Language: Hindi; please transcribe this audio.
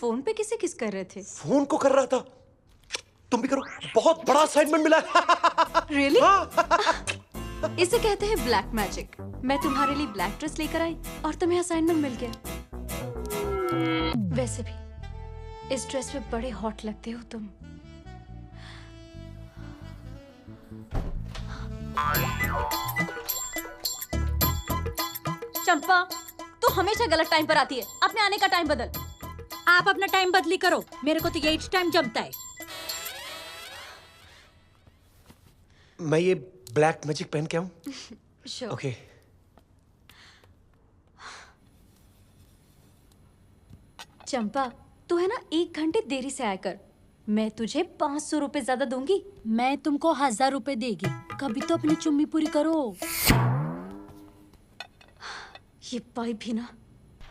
फोन पे किसे किस कर रहे थे? फोन को कर रहा था। तुम भी करो, बहुत बड़ा असाइनमेंट मिला है। रियली? इसे कहते हैं ब्लैक मैजिक। मैं तुम्हारे लिए ब्लैक ड्रेस लेकर आई और तुम्हें असाइनमेंट मिल गया। वैसे भी इस ड्रेस में बड़े हॉट लगते हो तुम। चंपा, तू हमेशा गलत टाइम पर आती है। अपने आने का टाइम बदल। आप अपना टाइम बदली करो, मेरे को तो यही टाइम जमता है। मैं ये ब्लैक मैजिक पहन के आऊं? Sure. ओके। चंपा, तू है ना 1 घंटे देरी से आया कर। मैं तुझे 500 रुपए ज्यादा दूंगी। मैं तुमको 1000 रुपए देगी। कभी तो अपनी चुम्मी पूरी करो। ये पाइप भी ना